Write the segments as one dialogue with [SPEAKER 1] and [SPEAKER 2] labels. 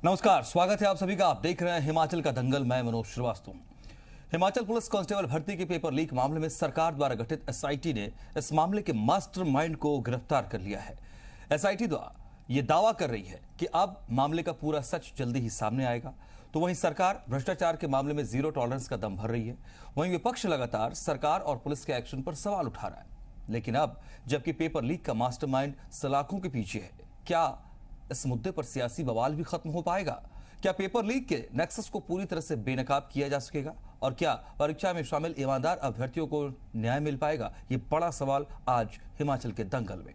[SPEAKER 1] नमस्कार, स्वागत है आप सभी का। आप देख रहे हैं हिमाचल का दंगल। मैं मनोज श्रीवास्तव। हिमाचल पुलिस कांस्टेबल भर्ती के पेपर लीक मामले में सरकार द्वारा गठित एसआईटी ने इस मामले के मास्टरमाइंड को गिरफ्तार कर लिया है। एसआईटी द्वारा यह दावा कर रही है कि अब मामले का पूरा सच जल्दी ही सामने आएगा। तो वहीं सरकार भ्रष्टाचार के मामले में जीरो टॉलरेंस का दम भर रही है। वहीं विपक्ष लगातार सरकार और पुलिस के एक्शन पर सवाल उठा रहा है। लेकिन अब जबकि पेपर लीक का मास्टरमाइंड सलाखों के पीछे है, क्या इस मुद्दे पर सियासी बवाल भी खत्म हो पाएगा? क्या पेपर लीक के नेक्सस को पूरी तरह से बेनकाब किया जा सकेगा? और क्या परीक्षा में शामिल ईमानदार अभ्यर्थियों को न्याय मिल पाएगा? ये बड़ा सवाल आज हिमाचल के दंगल में।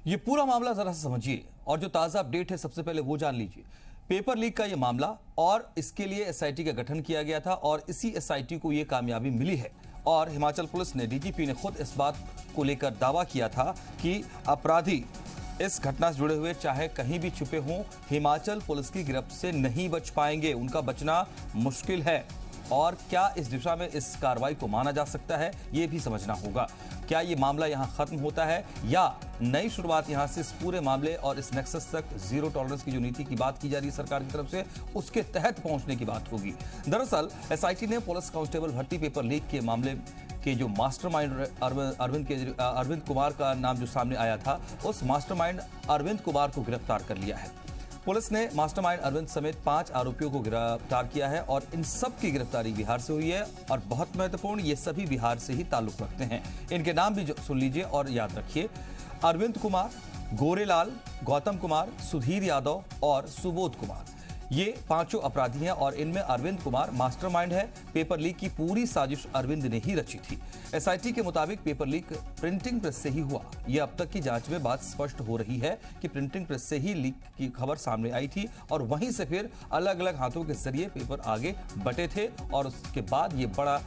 [SPEAKER 1] ये पूरा मामला जरा सा समझिए और जो ताजा अपडेट है सबसे पहले वो जान लीजिए। पेपर लीक का ये मामला और इसके लिए एसआईटी का गठन किया गया था और इसी एसआईटी को ये कामयाबी मिली है। और हिमाचल पुलिस ने डीजीपी ने खुद इस बात को लेकर दावा किया था कि अपराधी इस घटना से जुड़े हुए चाहे कहीं भी छुपे हों, हिमाचल पुलिस की गिरफ्त से नहीं बच पाएंगे, उनका बचना मुश्किल है। और क्या इस दिशा में इस कार्रवाई को माना जा सकता है, ये भी समझना होगा। क्या ये मामला यहां खत्म होता है या नई शुरुआत यहां से इस पूरे मामले और इस नेक्सस तक जीरो टॉलरेंस की जो नीति की बात की जा रही है सरकार की तरफ से, उसके तहत पहुंचने की बात होगी। दरअसल एसआईटी ने पुलिस कांस्टेबल भर्ती पेपर लीक के मामले के जो मास्टरमाइंड अरविंद कुमार का नाम जो सामने आया था, उस मास्टरमाइंड अरविंद कुमार को गिरफ्तार कर लिया है। पुलिस ने मास्टरमाइंड अरविंद समेत 5 आरोपियों को गिरफ्तार किया है और इन सब की गिरफ्तारी बिहार से हुई है। और बहुत महत्वपूर्ण, ये सभी बिहार से ही ताल्लुक रखते हैं। इनके नाम भी सुन लीजिए और याद रखिए। अरविंद कुमार, गोरेलाल, गौतम कुमार, सुधीर यादव और सुबोध कुमार, ये 5 अपराधी हैं और इनमें अरविंद कुमार मास्टरमाइंड है। पेपर लीक की पूरी साजिश अरविंद ने ही रची थी। एसआईटी के मुताबिक पेपर लीक प्रिंटिंग प्रेस से ही हुआ। यह अब तक की जांच में बात स्पष्ट हो रही है कि प्रिंटिंग प्रेस से ही लीक की खबर सामने आई थी और वहीं से फिर अलग अलग हाथों के जरिए पेपर आगे बटे थे और उसके बाद ये बड़ा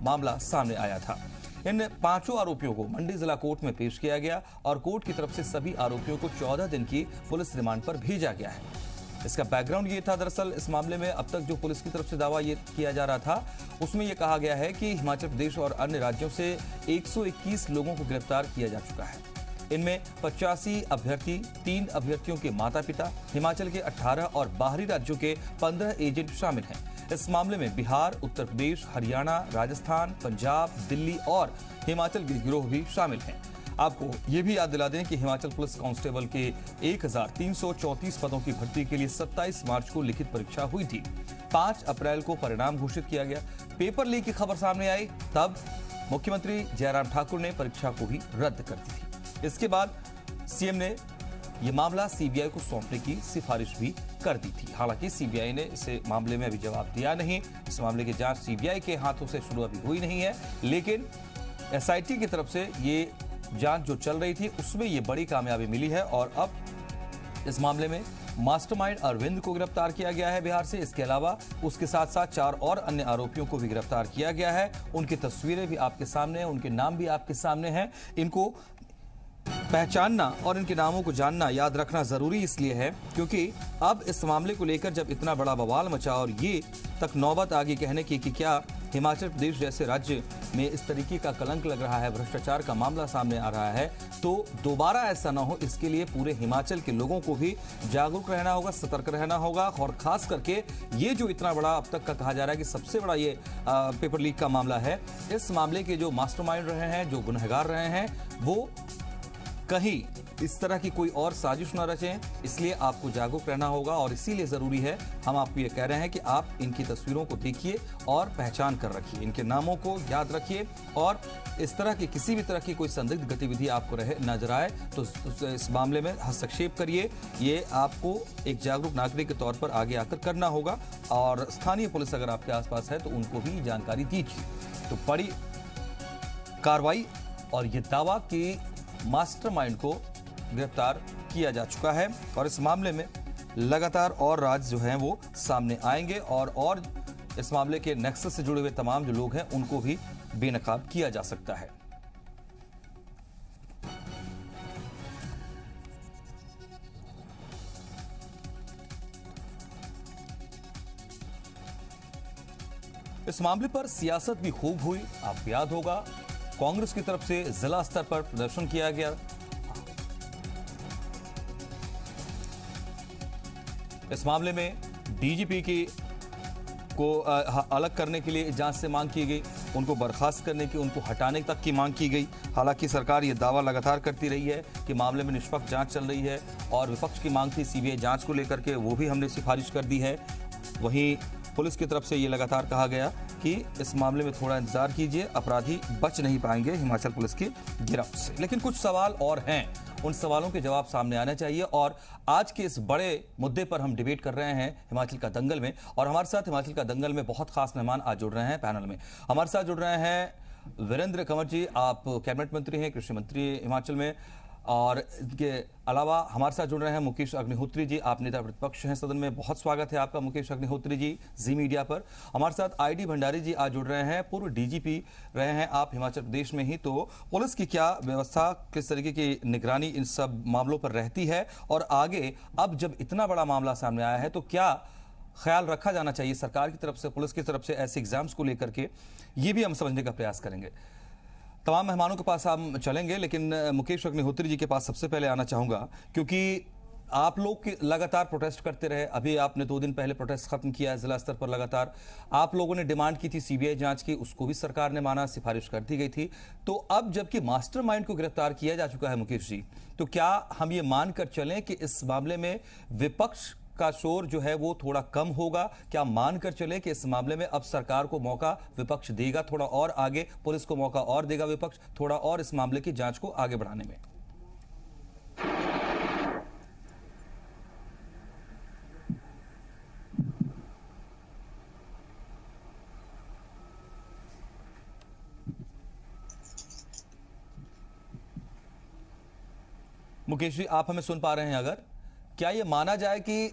[SPEAKER 1] मामला सामने आया था। इन 5 आरोपियों को मंडी जिला कोर्ट में पेश किया गया और कोर्ट की तरफ से सभी आरोपियों को 14 दिन की पुलिस रिमांड पर भेजा गया है। इसका बैकग्राउंड ये था, दरअसल इस मामले में अब तक जो पुलिस की तरफ से दावा ये किया जा रहा था, उसमें यह कहा गया है कि हिमाचल प्रदेश और अन्य राज्यों से 121 लोगों को गिरफ्तार किया जा चुका है। इनमें 85 अभ्यर्थी, 3 अभ्यर्थियों के माता पिता, हिमाचल के 18 और बाहरी राज्यों के 15 एजेंट शामिल हैं। इस मामले में बिहार, उत्तर प्रदेश, हरियाणा, राजस्थान, पंजाब, दिल्ली और हिमाचल के गिरोह भी शामिल हैं। आपको ये भी याद दिला दें कि हिमाचल पुलिस कांस्टेबल के 1334 पदों की भर्ती के लिए 27 मार्च को लिखित परीक्षा हुई थी। 5 अप्रैल को परिणाम घोषित किया गया। पेपर लीक की खबर सामने आई तब मुख्यमंत्री जयराम ठाकुर ने परीक्षा को ही रद्द कर दी थी। इसके बाद सीएम ने यह मामला सीबीआई को सौंपने की सिफारिश भी कर दी थी। हालांकि सीबीआई ने इस मामले में अभी जवाब दिया नहीं। इस मामले की जांच सीबीआई के हाथों से शुरू अभी हुई नहीं है, लेकिन एसआईटी की तरफ से ये जांच जो चल रही थी उसमें ये बड़ी कामयाबी मिली है और अब इस मामले में मास्टरमाइंड अरविंद को गिरफ्तार किया गया है बिहार से। इसके अलावा उसके साथ साथ 4 और अन्य आरोपियों को भी गिरफ्तार किया गया है। उनकी तस्वीरें भी आपके सामने हैं, उनके नाम भी आपके सामने हैं। इनको पहचानना और इनके नामों को जानना, याद रखना जरूरी इसलिए है क्योंकि अब इस मामले को लेकर जब इतना बड़ा बवाल मचा और ये तक नौबत आगे कहने की कि क्या हिमाचल प्रदेश जैसे राज्य में इस तरीके का कलंक लग रहा है, भ्रष्टाचार का मामला सामने आ रहा है, तो दोबारा ऐसा ना हो इसके लिए पूरे हिमाचल के लोगों को भी जागरूक रहना होगा, सतर्क रहना होगा। और खास करके ये जो इतना बड़ा अब तक का कहा जा रहा है कि सबसे बड़ा ये पेपर लीक का मामला है, इस मामले के जो मास्टरमाइंड रहे हैं, जो गुनहगार रहे हैं, वो कहीं इस तरह की कोई और साजिश न रचें, इसलिए आपको जागरूक रहना होगा। और इसीलिए जरूरी है, हम आपको ये कह रहे हैं कि आप इनकी तस्वीरों को देखिए और पहचान कर रखिए, इनके नामों को याद रखिए और इस तरह की किसी भी तरह की कोई संदिग्ध गतिविधि आपको नजर आए तो इस मामले में हस्तक्षेप करिए। ये आपको एक जागरूक नागरिक के तौर पर आगे आकर करना होगा और स्थानीय पुलिस अगर आपके आसपास है तो उनको भी जानकारी दीजिए। तो बड़ी कार्रवाई और ये दावा कि मास्टरमाइंड को गिरफ्तार किया जा चुका है और इस मामले में लगातार और राज्य जो हैं वो सामने आएंगे और इस मामले के नेक्सस से जुड़े हुए तमाम जो लोग हैं उनको भी बेनकाब किया जा सकता है। इस मामले पर सियासत भी खूब हुई, आपको याद होगा कांग्रेस की तरफ से जिला स्तर पर प्रदर्शन किया गया। इस मामले में डीजीपी को अलग करने के लिए जांच से मांग की गई, उनको बर्खास्त करने की, उनको हटाने तक की मांग की गई। हालांकि सरकार ये दावा लगातार करती रही है कि मामले में निष्पक्ष जांच चल रही है और विपक्ष की मांग थी सीबीआई जांच को लेकर के, वो भी हमने सिफारिश कर दी है। वहीं पुलिस की तरफ से ये लगातार कहा गया कि इस मामले में थोड़ा इंतजार कीजिए, अपराधी बच नहीं पाएंगे हिमाचल पुलिस की गिरफ्त से। लेकिन कुछ सवाल और हैं, उन सवालों के जवाब सामने आने चाहिए और आज के इस बड़े मुद्दे पर हम डिबेट कर रहे हैं हिमाचल का दंगल में। और हमारे साथ हिमाचल का दंगल में बहुत खास मेहमान आज जुड़ रहे हैं पैनल में। हमारे साथ जुड़ रहे हैं वीरेंद्र कंवर जी, आप कैबिनेट मंत्री हैं, कृषि मंत्री हिमाचल में। और इनके अलावा हमारे साथ जुड़ रहे हैं मुकेश अग्निहोत्री जी, आप नेता प्रतिपक्ष हैं सदन में। बहुत स्वागत है आपका मुकेश अग्निहोत्री जी जी मीडिया पर। हमारे साथ आईडी भंडारी जी आज जुड़ रहे हैं, पूर्व डीजीपी रहे हैं आप हिमाचल प्रदेश में ही। तो पुलिस की क्या व्यवस्था, किस तरीके की निगरानी इन सब मामलों पर रहती है, और आगे अब जब इतना बड़ा मामला सामने आया है तो क्या ख्याल रखा जाना चाहिए सरकार की तरफ से, पुलिस की तरफ से ऐसे एग्जाम्स को लेकर के, ये भी हम समझने का प्रयास करेंगे। तमाम मेहमानों के पास हम चलेंगे, लेकिन मुकेश अग्निहोत्री जी के पास सबसे पहले आना चाहूंगा, क्योंकि आप लोग लगातार प्रोटेस्ट करते रहे। अभी आपने 2 दिन पहले प्रोटेस्ट खत्म किया है जिला स्तर पर। लगातार आप लोगों ने डिमांड की थी सीबीआई जांच की, उसको भी सरकार ने माना, सिफारिश कर दी गई थी। तो अब जबकि मास्टरमाइंड को गिरफ्तार किया जा चुका है मुकेश जी, तो क्या हम ये मानकर चलें कि इस मामले में विपक्ष का शोर जो है वो थोड़ा कम होगा? क्या मानकर चले कि इस मामले में अब सरकार को मौका विपक्ष देगा थोड़ा और आगे, पुलिस को मौका और देगा विपक्ष थोड़ा और इस मामले की जांच को आगे बढ़ाने में? मुकेश जी, आप हमें सुन पा रहे हैं? अगर क्या ये माना जाए कि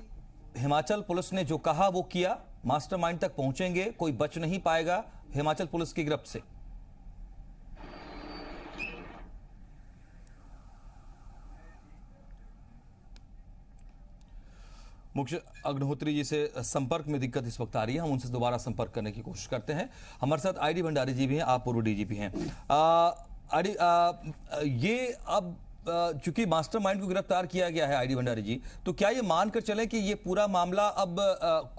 [SPEAKER 1] हिमाचल पुलिस ने जो कहा वो किया, मास्टरमाइंड तक पहुंचेंगे, कोई बच नहीं पाएगा हिमाचल पुलिस की गिरफ्त से? मुकेश अग्निहोत्री जी से संपर्क में दिक्कत इस वक्त आ रही है, हम उनसे दोबारा संपर्क करने की कोशिश करते हैं। हमारे साथ आईडी भंडारी जी भी हैं, आप पूर्व डीजीपी हैं। ये अब चूंकि मास्टरमाइंड को गिरफ्तार किया गया है आईडी भंडारी जी, तो क्या ये मानकर चलें कि ये पूरा मामला अब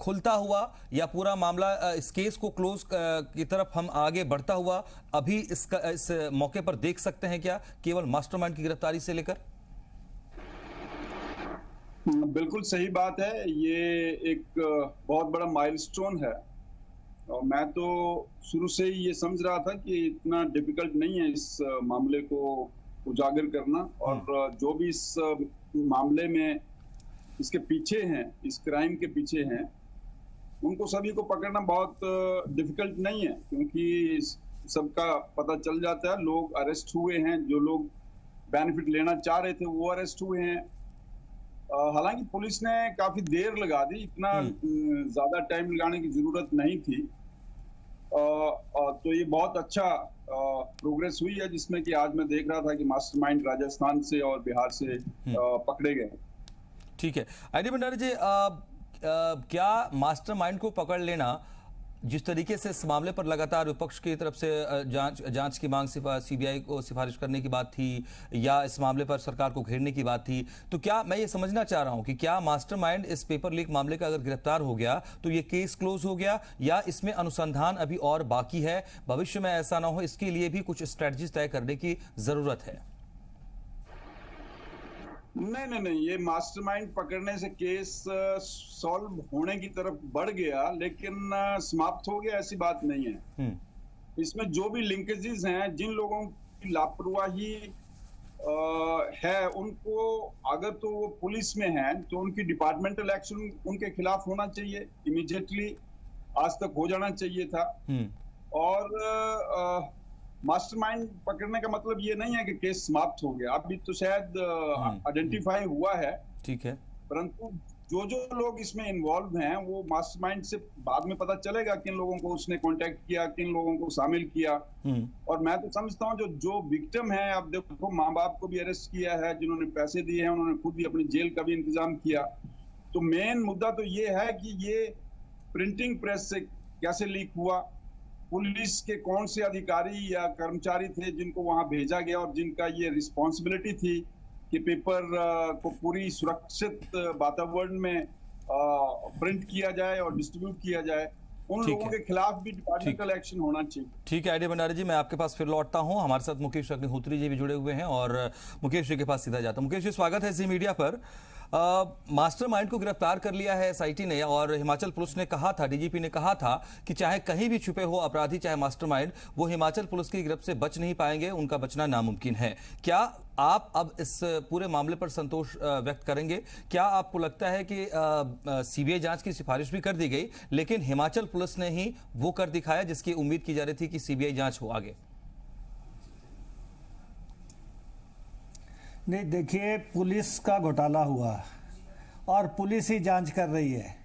[SPEAKER 1] खुलता हुआ, या पूरा मामला इस केस को क्लोज की तरफ हम आगे बढ़ता हुआ अभी इस मौके पर देख सकते हैं क्या, केवल मास्टरमाइंड की गिरफ्तारी से लेकर?
[SPEAKER 2] बिल्कुल सही बात है। ये एक बहुत बड़ा माइलस्टोन है और मैं तो शुरू से ही ये समझ रहा था कि इतना डिफिकल्ट नहीं है इस मामले को उजागर करना, और जो भी इस मामले में इसके पीछे हैं, इस क्राइम के पीछे हैं, उनको सभी को पकड़ना बहुत डिफिकल्ट नहीं है, क्योंकि सबका पता चल जाता है। लोग अरेस्ट हुए हैं, जो लोग बेनिफिट लेना चाह रहे थे वो अरेस्ट हुए हैं। हालांकि पुलिस ने काफी देर लगा दी, इतना ज्यादा टाइम लगाने की जरूरत नहीं थी। तो ये बहुत अच्छा प्रोग्रेस हुई है, जिसमें कि आज मैं देख रहा था कि मास्टरमाइंड राजस्थान से और बिहार से पकड़े गए।
[SPEAKER 1] ठीक है आईडी भंडारी जी, क्या मास्टरमाइंड को पकड़ लेना, जिस तरीके से इस मामले पर लगातार विपक्ष की तरफ से जांच की मांग सीबीआई को सिफारिश करने की बात थी, या इस मामले पर सरकार को घेरने की बात थी, तो क्या मैं ये समझना चाह रहा हूं कि क्या मास्टरमाइंड इस पेपर लीक मामले का अगर गिरफ्तार हो गया तो ये केस क्लोज हो गया, या इसमें अनुसंधान अभी और बाकी है, भविष्य में ऐसा ना हो इसके लिए भी कुछ स्ट्रेटजीज तय करने की जरूरत है?
[SPEAKER 2] नहीं, ये मास्टरमाइंड पकड़ने से केस सॉल्व होने की तरफ बढ़ गया, लेकिन समाप्त हो गया ऐसी बात नहीं है। इसमें जो भी लिंकेजेस हैं, जिन लोगों की लापरवाही है, उनको अगर तो वो पुलिस में है तो उनकी डिपार्टमेंटल एक्शन उनके खिलाफ होना चाहिए इमीडिएटली, आज तक हो जाना चाहिए था। और मास्टरमाइंड पकड़ने का मतलब ये नहीं है कि केस समाप्त हो गया, अभी तो शायद आइडेंटिफाई हुआ है। ठीक है, परंतु जो लोग इसमें इन्वॉल्व हैं वो मास्टरमाइंड से बाद में पता चलेगा किन लोगों को उसने कांटेक्ट किया, किन लोगों को शामिल किया। और मैं तो समझता हूँ जो विक्टिम है, अब देखो माँ बाप को भी अरेस्ट किया है, जिन्होंने पैसे दिए हैं उन्होंने खुद भी अपनी जेल का भी इंतजाम किया। तो मेन मुद्दा तो ये है कि ये प्रिंटिंग प्रेस से कैसे लीक हुआ, पुलिस के कौन से अधिकारी या कर्मचारी थे जिनको वहां भेजा गया और जिनका ये रिस्पॉन्सिबिलिटी थी कि पेपर को पूरी सुरक्षित वातावरण में प्रिंट किया जाए और डिस्ट्रीब्यूट किया जाए, उन लोगों के खिलाफ भी डिपार्टमेंटल एक्शन होना चाहिए।
[SPEAKER 1] ठीक है आईडी भंडारी जी, मैं आपके पास फिर लौटता हूं। हमारे साथ मुकेश अग्निहोत्री जी भी जुड़े हुए हैं और मुकेश जी के पास सीधा जाता हूं। मुकेश जी, स्वागत है जी मीडिया पर। मास्टरमाइंड को गिरफ्तार कर लिया है एसआईटी ने और हिमाचल पुलिस ने कहा था, डीजीपी ने कहा था कि चाहे कहीं भी छुपे हो अपराधी, चाहे मास्टरमाइंड, वो हिमाचल पुलिस की गिरफ्त से बच नहीं पाएंगे, उनका बचना नामुमकिन है। क्या आप अब इस पूरे मामले पर संतोष व्यक्त करेंगे? क्या आपको लगता है कि सीबीआई जांच की सिफारिश भी कर दी गई, लेकिन हिमाचल पुलिस ने ही वो कर दिखाया जिसकी उम्मीद की जा रही थी कि सीबीआई जांच हो आगे?
[SPEAKER 3] नहीं, देखिए, पुलिस का घोटाला हुआ और पुलिस ही जांच कर रही है।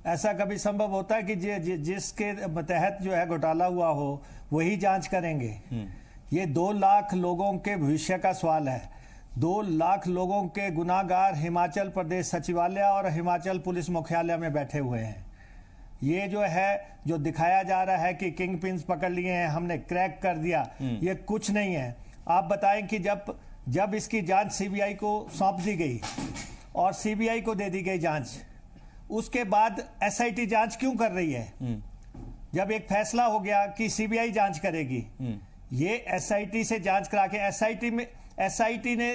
[SPEAKER 3] ऐसा कभी संभव होता है कि जिसके तहत जो है घोटाला हुआ हो वही जांच करेंगे? ये 2 लाख लोगों के भविष्य का सवाल है। 2 लाख लोगों के गुनाहगार हिमाचल प्रदेश सचिवालय और हिमाचल पुलिस मुख्यालय में बैठे हुए हैं। ये जो है, जो दिखाया जा रहा है कि किंग पिन्स पकड़ लिए हैं, हमने क्रैक कर दिया, ये कुछ नहीं है। आप बताएं कि जब इसकी जांच सीबीआई को सौंप दी गई और सीबीआई को दे दी गई जांच, उसके बाद एसआईटी जांच क्यों कर रही है? जब एक फैसला हो गया कि सीबीआई जांच करेगी, ये एसआईटी से जांच करा के, एसआईटी ने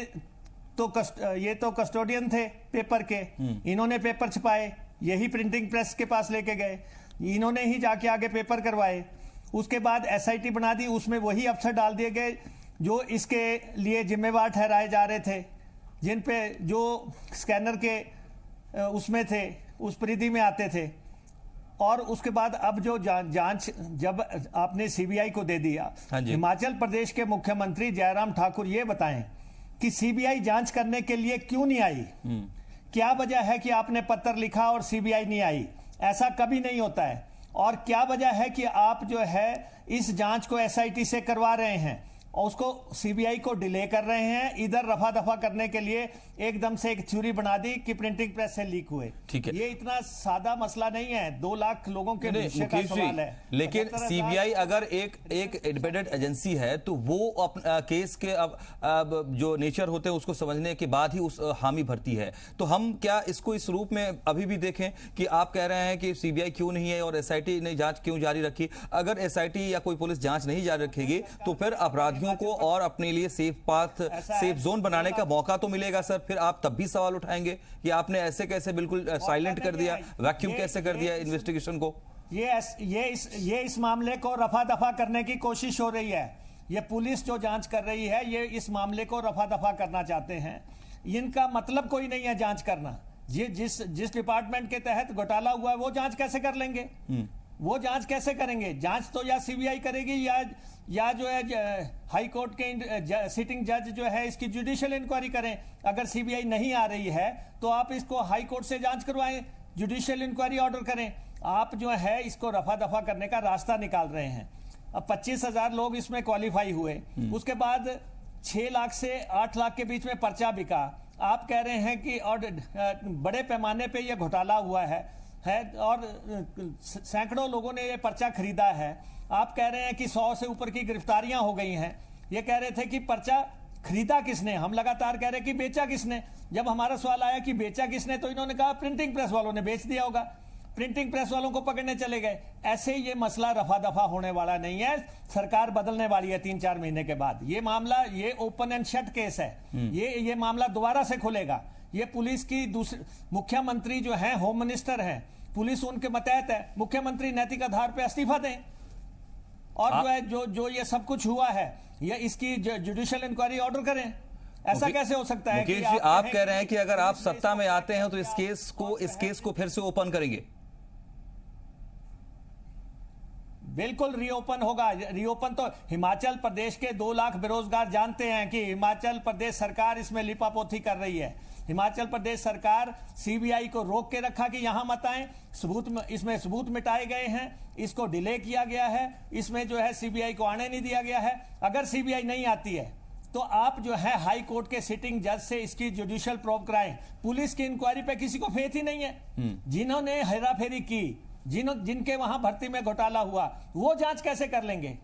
[SPEAKER 3] तो ये तो कस्टोडियन थे पेपर के, इन्होंने पेपर छपाए, यही प्रिंटिंग प्रेस के पास लेके गए, इन्होंने ही जाके आगे पेपर करवाए। उसके बाद एसआईटी बना दी, उसमें वही अफसर डाल दिए गए जो इसके लिए जिम्मेवार ठहराए जा रहे थे, जिन पे जो स्कैनर के उसमें थे, उस परिधि में आते थे। और उसके बाद अब जो जांच जब आपने सीबीआई को दे दिया, हिमाचल प्रदेश के मुख्यमंत्री जयराम ठाकुर ये बताएं कि सीबीआई जांच करने के लिए क्यों नहीं आई? क्या वजह है कि आपने पत्र लिखा और सीबीआई नहीं आई? ऐसा कभी नहीं होता है। और क्या वजह है कि आप जो है इस जांच को एसआईटी से करवा रहे हैं और उसको सीबीआई को डिले कर रहे हैं, इधर रफा दफा करने के लिए एकदम से एक थ्योरी बना दी कि प्रिंटिंग प्रेस से लीक हुए।
[SPEAKER 1] ठीक है,
[SPEAKER 3] ये इतना सादा मसला नहीं है, 2 लाख लोगों के भविष्य का सवाल है।
[SPEAKER 1] लेकिन सीबीआई अगर एक इंडिपेंडेंट एजेंसी है तो वो केस के अब जो नेचर होते हैं उसको समझने के बाद ही उस हामी भरती है। तो हम क्या इसको इस रूप में अभी भी देखें कि आप कह रहे हैं कि सीबीआई क्यों नहीं है और एसआईटी ने जांच क्यों जारी रखी? अगर एसआईटी या कोई पुलिस जांच नहीं जारी रखेगी तो फिर अपराधियों को और अपने लिए सेफ पाथ, सेफ जोन बनाने का मौका तो मिलेगा सर। फिर आप तब भी सवाल उठाएंगे कि आपने ऐसे कैसे बिल्कुल साइलेंट कर दिया, वैक्यूम कैसे कर दिया इन्वेस्टिगेशन को?
[SPEAKER 3] ये इस मामले को रफा दफा करने की कोशिश हो रही है। ये पुलिस जो जांच कर रही है, ये इस मामले को रफा दफा करना चाहते हैं। इनका मतलब कोई नहीं है जांच करना। जिस डिपार्टमेंट के तहत घोटाला हुआ है वो जांच कैसे कर लेंगे? वो जांच कैसे करेंगे? जांच तो या सीबीआई करेगी या जो है हाई कोर्ट के सिटिंग जज जो है इसकी जुडिशियल इंक्वायरी करें। अगर सीबीआई नहीं आ रही है तो आप इसको हाई कोर्ट से जांच करवाएं, जुडिशियल इंक्वायरी ऑर्डर करें। आप जो है इसको रफा दफा करने का रास्ता निकाल रहे हैं। अब 25,000 लोग इसमें क्वालिफाई हुए, उसके बाद 6 लाख से 8 लाख के बीच में पर्चा बिका। आप कह रहे हैं कि और बड़े पैमाने पे ये घोटाला हुआ है और सैकड़ों लोगों ने ये पर्चा खरीदा है। आप कह रहे हैं कि 100 से ऊपर की गिरफ्तारियां हो गई हैं। ये कह रहे थे कि पर्चा खरीदा किसने? हम लगातार कह रहे हैं कि बेचा किसने। जब हमारा सवाल आया कि बेचा किसने तो इन्होंने कहा प्रिंटिंग प्रेस वालों ने बेच दिया होगा। प्रिंटिंग प्रेस वालों को पकड़ने चले गए। ऐसे ये मसला रफा दफा होने वाला नहीं है। सरकार बदलने वाली है 3-4 महीने के बाद। ये मामला, ये ओपन एंड शट केस है। ये मामला दोबारा से खुलेगा। ये पुलिस की मुख्यमंत्री जो है, होम मिनिस्टर है, पुलिस उनके मतहत है। मुख्यमंत्री नैतिक आधार पर इस्तीफा दें और जो ये सब कुछ हुआ है ये इसकी जुडिशियल इंक्वायरी ऑर्डर करें। ऐसा कैसे हो सकता है?
[SPEAKER 1] मुकेश जी, आप कह रहे हैं कि अगर आप सत्ता में आते हैं तो इस केस को फिर से ओपन करेंगे?
[SPEAKER 3] बिल्कुल रीओपन होगा। रीओपन तो हिमाचल प्रदेश के 2 लाख बेरोजगार जानते हैं कि हिमाचल प्रदेश सरकार इसमें लिपापोती कर रही है। हिमाचल प्रदेश सरकार सीबीआई को रोक के रखा कि यहां मत आए, इसमें सबूत मिटाए गए हैं, इसको डिले किया गया है, इसमें जो है सीबीआई को आने नहीं दिया गया है। अगर सीबीआई नहीं आती है तो आप जो है हाई कोर्ट के सिटिंग जज से इसकी जुडिशियल प्रोब कराएं। पुलिस की इंक्वायरी पे किसी को फेथ ही नहीं है। जिन्होंने हेराफेरी की जिनके वहां भर्ती में घोटाला हुआ, वो जांच कैसे कर लेंगे?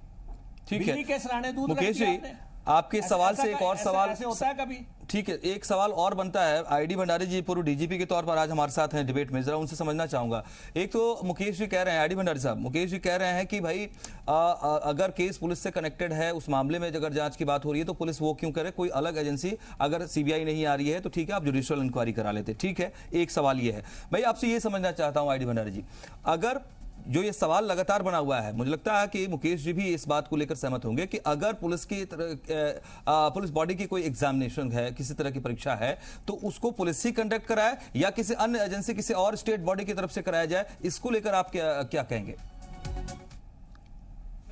[SPEAKER 1] ठीक है
[SPEAKER 3] बिल्ली के सराहने दूध रख
[SPEAKER 1] मुकेश
[SPEAKER 3] दिया
[SPEAKER 1] जी,
[SPEAKER 3] आपने।
[SPEAKER 1] आपके सवाल से एक और सवाल
[SPEAKER 3] ऐसे होता है कभी?
[SPEAKER 1] ठीक है, एक सवाल और बनता है। आईडी भंडारी जी पूर्व डीजीपी के तौर पर आज हमारे साथ हैं डिबेट में, जरा उनसे समझना चाहूंगा। एक तो मुकेश जी कह रहे हैं, आईडी भंडारी साहब, मुकेश जी कह रहे हैं कि भाई अगर केस पुलिस से कनेक्टेड है, उस मामले में अगर जांच की बात हो रही है तो पुलिस वो क्यों करे, कोई अलग एजेंसी, अगर सीबीआई नहीं आ रही है तो ठीक है आप जुडिशियल इंक्वायरी करा लेते। ठीक है, एक सवाल ये है। भाई आपसे ये समझना चाहता हूं आईडी भंडारी जी, अगर जो ये सवाल लगातार बना हुआ है, मुझे लगता है कि मुकेश जी भी इस बात को लेकर सहमत होंगे कि अगर पुलिस पुलिस बॉडी की कोई एग्जामिनेशन है, किसी तरह की परीक्षा है, तो उसको पुलिस ही कंडक्ट कराए या किसी अन्य एजेंसी, किसी और स्टेट बॉडी की तरफ से कराया जाए, इसको लेकर आप क्या कहेंगे?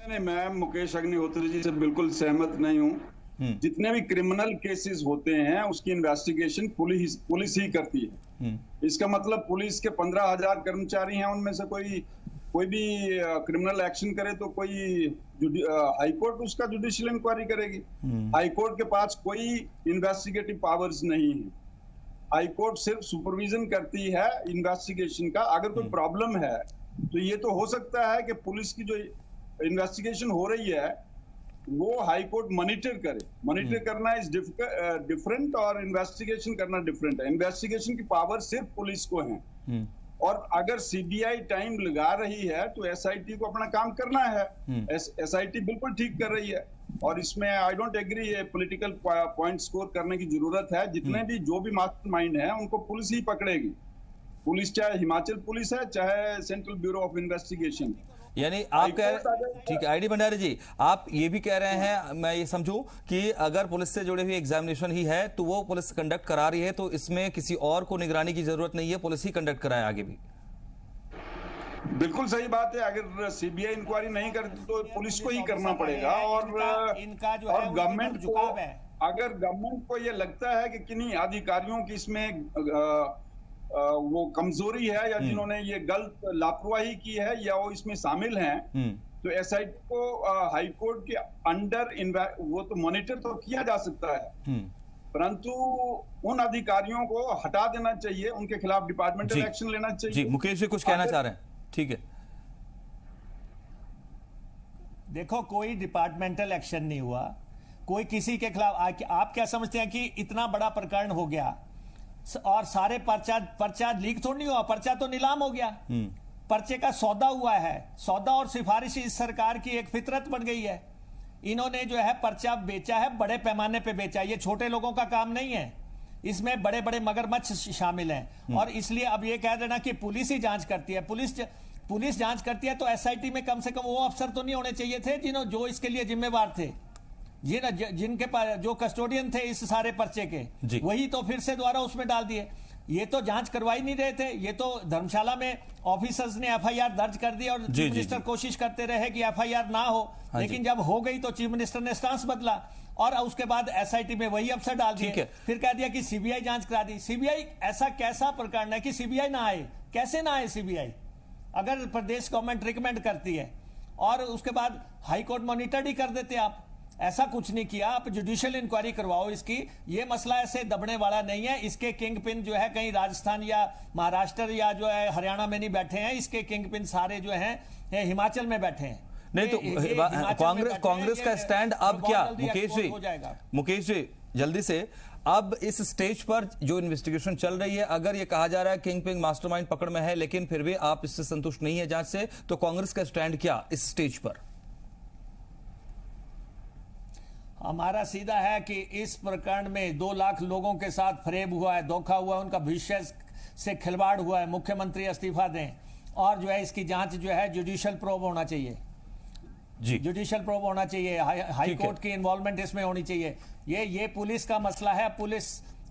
[SPEAKER 2] नहीं, मैं मुकेश अग्निहोत्री जी से बिल्कुल सहमत नहीं हूं। जितने भी क्रिमिनल केसेस होते हैं उसकी इन्वेस्टिगेशन पुलिस ही करती है। इसका मतलब पुलिस के 15,000 कर्मचारी हैं, उनमें से कोई भी क्रिमिनल एक्शन करे तो कोई हाईकोर्ट उसका जुडिशियल इंक्वायरी करेगी। हाईकोर्ट के पास कोई इन्वेस्टिगेटिव पावर्स नहीं है। हाईकोर्ट सिर्फ सुपरविजन करती है इन्वेस्टिगेशन का। अगर कोई प्रॉब्लम है तो ये तो हो सकता है कि पुलिस की जो इन्वेस्टिगेशन हो रही है वो हाईकोर्ट मॉनिटर करे। मॉनिटर करना इज डिफरेंट और इन्वेस्टिगेशन करना डिफरेंट है। इन्वेस्टिगेशन की पावर सिर्फ पुलिस को है। और अगर सीबीआई टाइम लगा रही है तो एसआईटी को अपना काम करना है। एसआईटी बिल्कुल ठीक कर रही है और इसमें आई डोंट एग्री ये पॉलिटिकल पॉइंट स्कोर करने की जरूरत है। जितने भी जो भी मास्टरमाइंड है उनको पुलिस ही पकड़ेगी। पुलिस चाहे हिमाचल पुलिस है चाहे सेंट्रल ब्यूरो ऑफ इन्वेस्टिगेशन।
[SPEAKER 1] यानी आप कह रहे, ठीक है आईडी भंडारी जी, आप ये भी कह रहे हैं, मैं ये समझूं कि अगर पुलिस से जुड़े हुए एग्जामिनेशन ही है तो वो पुलिस कंडक्ट करा रही है, तो इसमें किसी और को निगरानी की जरूरत नहीं है, पुलिस ही कंडक्ट कराए आगे भी।
[SPEAKER 2] बिल्कुल सही बात है। अगर सीबीआई इंक्वायरी नहीं करती तो पुलिस को ही करना पड़ेगा। और
[SPEAKER 3] इनका जो है
[SPEAKER 2] गवर्नमेंट को,
[SPEAKER 3] झुकाव है।
[SPEAKER 2] अगर गवर्नमेंट को ये लगता है कि किन्हीं अधिकारियों की इसमें वो कमजोरी है या जिन्होंने ये गलत लापरवाही की है या वो इसमें शामिल हैं, तो एसआईटी को हाईकोर्ट के अंडर वो तो मॉनिटर तो किया जा सकता है, परंतु उन अधिकारियों को हटा देना चाहिए, उनके खिलाफ डिपार्टमेंटल एक्शन लेना चाहिए।
[SPEAKER 1] जी मुकेश जी कुछ कहना चाह रहे हैं? ठीक है,
[SPEAKER 3] देखो कोई डिपार्टमेंटल एक्शन नहीं हुआ, कोई किसी के खिलाफ। आप क्या समझते हैं कि इतना बड़ा प्रकरण हो गया और सारे पर्चा लीक थोड़ी नहीं हुआ, पर्चा तो नीलाम हो गया। पर्चे का सौदा हुआ है। सौदा और सिफारिश इस सरकार की एक फितरत बन गई है। इन्होंने जो है पर्चा बेचा है, बड़े पैमाने पे बेचा। ये छोटे लोगों का काम नहीं है, इसमें बड़े बड़े मगरमच्छ शामिल हैं। और इसलिए अब ये कह देना कि पुलिस ही जांच करती है, पुलिस जांच करती है, तो एसआईटी में कम से कम वो अफसर तो नहीं होने चाहिए थे जो इसके लिए जिम्मेवार थे, जिनके पास जो कस्टोडियन थे इस सारे पर्चे के, वही तो फिर से दोबारा उसमें डाल दिए। ये तो जांच करवाई नहीं रहे थे। ये तो धर्मशाला में ऑफिसर्स ने एफआईआर दर्ज कर दी और चीफ मिनिस्टर कोशिश करते रहे कि एफआईआर ना हो, लेकिन जब हो गई तो चीफ मिनिस्टर ने स्टांस बदला और उसके बाद एसआईटी में वही अफसर डाल दिए। फिर कह दिया कि सीबीआई जांच करा दी। सीबीआई ऐसा कैसा प्रकरण है कि सीबीआई ना आए? कैसे ना आए सीबीआई? अगर प्रदेश गवर्नमेंट रिकमेंड करती है और उसके बाद हाईकोर्ट मॉनिटर ही कर देते आप। ऐसा कुछ नहीं किया। आप जुडिशियल इंक्वायरी करवाओ इसकी। ये मसला ऐसे दबने वाला नहीं है। इसके किंग पिन जो है कहीं राजस्थान या महाराष्ट्र या जो है हरियाणा में नहीं बैठे हैं। इसके किंग पिन सारे जो हैं हिमाचल में बैठे हैं।
[SPEAKER 1] नहीं तो कांग्रेस का स्टैंड अब क्या मुकेश जी जल्दी से, अब इस स्टेज पर जो इन्वेस्टिगेशन चल रही है, अगर ये कहा जा रहा है किंग पिन मास्टरमाइंड पकड़ में है लेकिन फिर भी आप इससे संतुष्ट नहीं है जांच से, तो कांग्रेस का स्टैंड क्या इस स्टेज पर?
[SPEAKER 3] हमारा सीधा है कि इस प्रकरण में 2 लाख लोगों के साथ फरेब हुआ है, धोखा हुआ है, उनका भविष्य से खिलवाड़ हुआ है। मुख्यमंत्री इस्तीफा दें और जो है इसकी जांच जो है जुडिशियल प्रोब होना चाहिए। जुडिशियल प्रोब होना चाहिए। हाई कोर्ट की इन्वॉल्वमेंट इसमें होनी चाहिए। ये पुलिस का मसला है।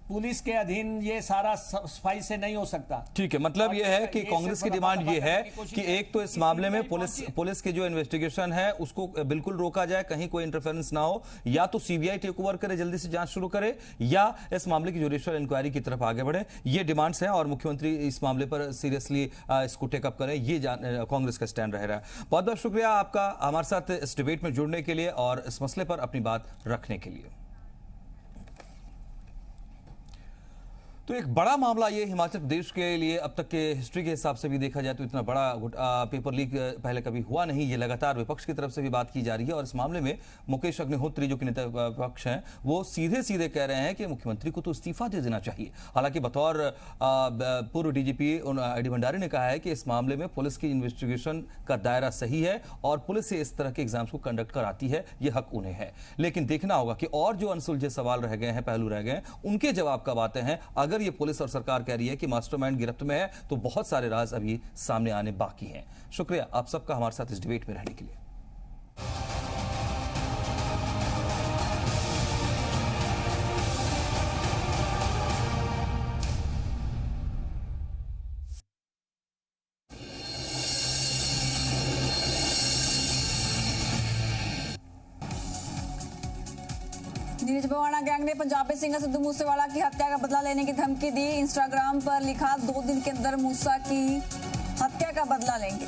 [SPEAKER 3] पुलिस के अधीन ये सारा सफाई से नहीं हो सकता।
[SPEAKER 1] ठीक है, मतलब ये है कि कांग्रेस की डिमांड ये है कि एक तो इस मामले में पुलिस की जो इन्वेस्टिगेशन है उसको बिल्कुल रोका जाए, कहीं कोई इंटरफेरेंस ना हो, या तो सीबीआई टेक ओवर करे, जल्दी से जांच शुरू करे, या इस मामले की जुडिशियल इंक्वायरी की तरफ आगे बढ़े। ये डिमांड्स हैं और मुख्यमंत्री इस मामले पर सीरियसली इसको टेकअप करें, ये कांग्रेस का स्टैंड रह रहा है। बहुत बहुत शुक्रिया आपका हमारे साथ इस डिबेट में जुड़ने के लिए और इस मसले पर अपनी बात रखने के लिए। तो एक बड़ा मामला ये हिमाचल प्रदेश के लिए अब तक के हिस्ट्री के हिसाब से भी देखा जाए तो इतना बड़ा पेपर लीक पहले कभी हुआ नहीं। ये लगातार विपक्ष की तरफ से भी बात की जा रही है और इस मामले में मुकेश अग्निहोत्री जो कि नेता विपक्ष हैं वो सीधे सीधे कह रहे हैं कि मुख्यमंत्री को तो इस्तीफा दे देना चाहिए। हालांकि बतौर पूर्व डीजीपी ID भंडारी ने कहा है कि इस मामले में पुलिस की इन्वेस्टिगेशन का दायरा सही है और पुलिस से इस तरह के एग्जाम्स को कंडक्ट कराती है, ये हक उन्हें है। लेकिन देखना होगा कि और जो अनसुलझे सवाल रह गए हैं, पहलू रह गए हैं, उनके जवाब कब आते हैं। अगर ये पुलिस और सरकार कह रही है कि मास्टरमाइंड गिरफ्त में है तो बहुत सारे राज अभी सामने आने बाकी हैं। शुक्रिया आप सबका हमारे साथ इस डिबेट में रहने के लिए।
[SPEAKER 4] नीरज भवाना गैंग ने पंजाबी सिंगर सिद्धू मूसेवाला की हत्या का बदला लेने की धमकी दी। इंस्टाग्राम पर लिखा 2 दिन के अंदर मूसा की हत्या का बदला लेंगे।